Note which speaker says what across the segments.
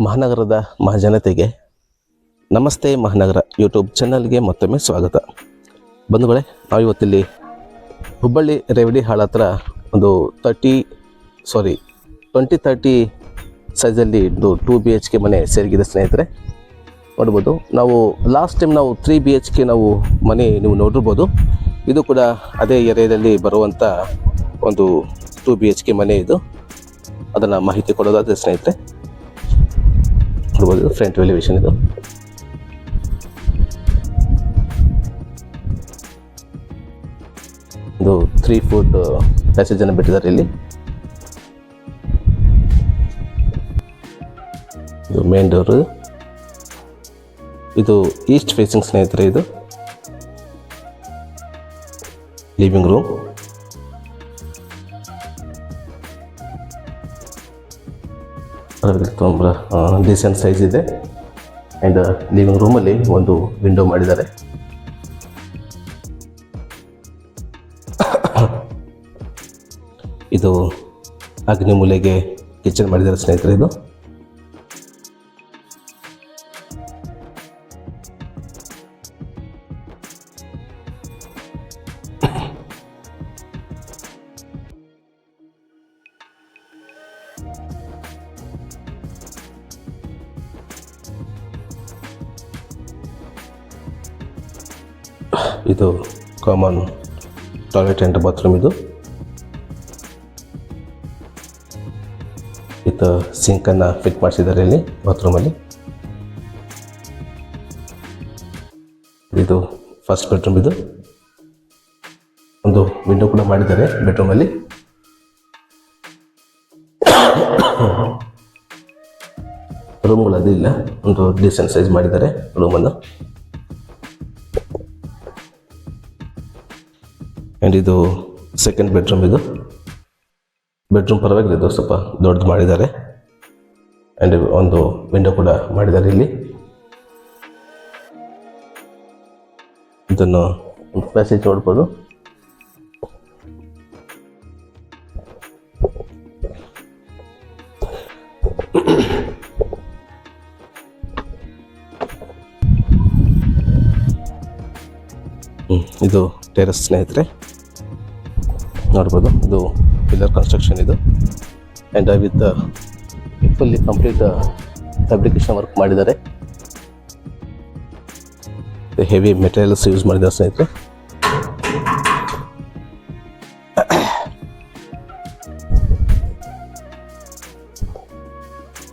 Speaker 1: ಮಹಾನಗರದ ಮಹಾಜನತೆಗೆ ನಮಸ್ತೆ ಮಹಾನಗರ ಯೂಟ್ಯೂಬ್ ಚಾನಲ್ಗೆ ಮತ್ತೊಮ್ಮೆ ಸ್ವಾಗತ. ಬಂಧುಗಳೇ, ನಾವು ಇವತ್ತಿಲ್ಲಿ ಹುಬ್ಬಳ್ಳಿ ರೇವಡಿ ಹಾಳ ಹತ್ರ ಒಂದು 2030 ಸೈಜಲ್ಲಿ ಒಂದು 2 BHK ಮನೆ ಸೇರಿಗಿದೆ ಸ್ನೇಹಿತರೆ. ನೋಡ್ಬೋದು, ನಾವು ಲಾಸ್ಟ್ ಟೈಮ್ ನಾವು 3 BHK ನಾವು ಮನೆ ನೀವು ನೋಡಿರ್ಬೋದು. ಇದು ಕೂಡ ಅದೇ ಏರಿಯಾದಲ್ಲಿ ಬರುವಂಥ ಒಂದು 2 BHK ಮನೆ. ಇದು ಅದನ್ನು ಮಾಹಿತಿ ಕೊಡೋದಾದರೆ ಸ್ನೇಹಿತರೆ, ನೋಡ್ಬೋದು ಫ್ರಂಟ್ ಎಲಿವೇಶನ್. ಇದು 3 ಫೂಟ್ ಪ್ಯಾಸೇಜನ್ನು ಬಿಟ್ಟಿದ್ದಾರೆ ಇಲ್ಲಿ. ಇದು ಮೇನ್ ಡೋರು. ಇದು ಈಸ್ಟ್ ಫೇಸಿಂಗ್ ಸ್ನೇಹಿತರೆ. ಇದು ಲಿವಿಂಗ್ ರೂಮ್. ತುಂಬ ಡಿಸೆಂಟ್ ಸೈಜ್ ಇದೆ. ಆ್ಯಂಡ್ ಲಿವಿಂಗ್ ರೂಮಲ್ಲಿ ಒಂದು ವಿಂಡೋ ಮಾಡಿದ್ದಾರೆ. ಇದು ಅಗ್ನಿ ಮೂಲೆಗೆ ಕಿಚನ್ ಮಾಡಿದ್ದಾರೆ ಸ್ನೇಹಿತರೆ. ಇದು ಇದು ಕಾಮನ್ ಟಾಯ್ಲೆಟ್ ಆ್ಯಂಡ್ ಬಾತ್ರೂಮ್. ಇದು ವಿತ್ ಸಿಂಕನ್ನು ಫಿಟ್ ಮಾಡಿಸಿದ್ದಾರೆ ಇಲ್ಲಿ ಬಾತ್ರೂಮಲ್ಲಿ. ಇದು ಫಸ್ಟ್ ಬೆಡ್ರೂಮ್. ಇದು ಒಂದು ವಿಂಡೋ ಕೂಡ ಮಾಡಿದ್ದಾರೆ ಬೆಡ್ರೂಮಲ್ಲಿ. ರೂಮ್ಗಳು ಅದು ಇಲ್ಲ, ಒಂದು ಡಿಸೆಂಟ್ ಸೈಜ್ ಮಾಡಿದ್ದಾರೆ ರೂಮನ್ನು. ಆ್ಯಂಡ್ ಇದು ಸೆಕೆಂಡ್ ಬೆಡ್ರೂಮ್. ಇದು ಬೆಡ್ರೂಮ್ ಪರವಾಗಿಲ್ಲ, ಇದು ಸ್ವಲ್ಪ ದೊಡ್ಡದು ಮಾಡಿದ್ದಾರೆ. ಆ್ಯಂಡ್ ಒಂದು ವಿಂಡೋ ಕೂಡ ಮಾಡಿದ್ದಾರೆ ಇಲ್ಲಿ. ಇದನ್ನು ಪ್ಯಾಸೇಜ್ ನೋಡ್ಬೋದು. ಇದು ಟೆರೆಸ್ ಸ್ನೇಹಿತರೆ, ನೋಡ್ಬೋದು. ಇದು ಪಿಲ್ಲರ್ ಕನ್ಸ್ಟ್ರಕ್ಷನ್. ಇದು and with fully complete fabrication work ಮಾಡಿದ್ದಾರೆ. ಹೆವಿ ಮೆಟೀರಿಯಲ್ಸ್ ಯೂಸ್ ಮಾಡಿದ್ದಾರೆ ಸ್ನೇಹಿತರೆ.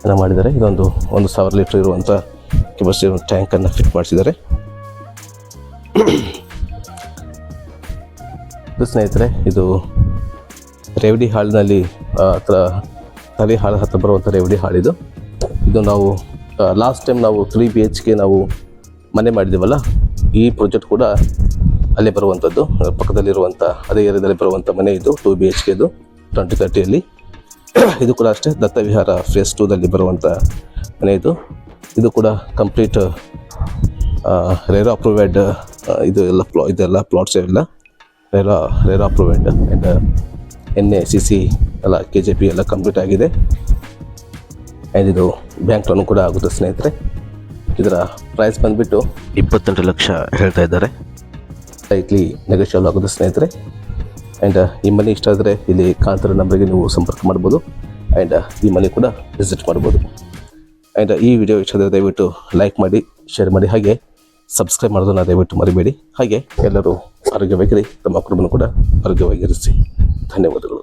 Speaker 1: ಎಲ್ಲ ಮಾಡಿದ್ದಾರೆ. ಇದೊಂದು 1000 ಲೀಟ್ರ್ ಇರುವಂಥ ಕೆಪಾಸಿಟಿ ಟ್ಯಾಂಕನ್ನು ಫಿಟ್ ಮಾಡಿಸಿದ್ದಾರೆ. ಇದು ಸ್ನೇಹಿತರೆ, ಇದು ರೇವಡಿ ಹಾಳಿನಲ್ಲಿ ಹತ್ರ ತಲೆ ಹಾಳು ಹತ್ರ ಬರುವಂಥ ರೇವಡಿ ಹಾಳಿದು. ಇದು ನಾವು ಲಾಸ್ಟ್ ಟೈಮ್ ನಾವು 3 BHK ನಾವು ಮನೆ ಮಾಡಿದ್ದೀವಲ್ಲ, ಈ ಪ್ರಾಜೆಕ್ಟ್ ಕೂಡ ಅಲ್ಲೇ ಬರುವಂಥದ್ದು, ಪಕ್ಕದಲ್ಲಿರುವಂಥ ಅದೇ ಏರಿಯಾದಲ್ಲಿ ಬರುವಂಥ ಮನೆ. ಇದು 2 BHK. ಇದು 2030 ಇದು ಕೂಡ ಅಷ್ಟೇ ದತ್ತವಿಹಾರ ಫೇಸ್ 2ದಲ್ಲಿ ಬರುವಂಥ ಮನೆ. ಇದು ಕೂಡ ಕಂಪ್ಲೀಟ್ ರೇರಾ ಅಪ್ರೂವ್ಡ್. ಇದೆಲ್ಲ ಪ್ಲಾಟ್ಸ್ ಎಲ್ಲ ರೇರಾ ಅಪ್ರೂವ್ಡ್. ಆ್ಯಂಡ್ NACC ಎಲ್ಲ KJP ಎಲ್ಲ ಕಂಪ್ಲೀಟ್ ಆಗಿದೆ. ಆ್ಯಂಡ್ ಇದು ಬ್ಯಾಂಕ್ ಲೋನ್ ಕೂಡ ಆಗುತ್ತೆ ಸ್ನೇಹಿತರೆ. ಇದರ ಪ್ರೈಸ್ ಬಂದುಬಿಟ್ಟು 28 ಲಕ್ಷ ಹೇಳ್ತಾ ಇದ್ದಾರೆ. ಸ್ಲೈಟ್ಲಿ ನೆಗೋಷಿಯಬಲ್ ಆಗುತ್ತೆ ಸ್ನೇಹಿತರೆ. ಆ್ಯಂಡ್ ಈ ಮನೆ ಇಷ್ಟ ಆದರೆ ಇಲ್ಲಿ ಕಾಂತರ ನಂಬರ್ಗೆ ನೀವು ಸಂಪರ್ಕ ಮಾಡ್ಬೋದು. ಆ್ಯಂಡ್ ಈ ಮನೆ ಕೂಡ ವಿಸಿಟ್ ಮಾಡ್ಬೋದು. ಆ್ಯಂಡ್ ಈ ವಿಡಿಯೋ ಇಷ್ಟ ಆದರೆ ದಯವಿಟ್ಟು ಲೈಕ್ ಮಾಡಿ, ಶೇರ್ ಮಾಡಿ, ಹಾಗೆ ಸಬ್ಸ್ಕ್ರೈಬ್ ಮಾಡೋದನ್ನು ದಯವಿಟ್ಟು ಮರಿಬೇಡಿ. ಹಾಗೆ ಎಲ್ಲರೂ ಆರೋಗ್ಯವಾಗಿರಿ, ತಮ್ಮ ಕುಟುಂಬವನ್ನು ಕೂಡ ಆರೋಗ್ಯವಾಗಿರಿಸಿ. ಧನ್ಯವಾದಗಳು.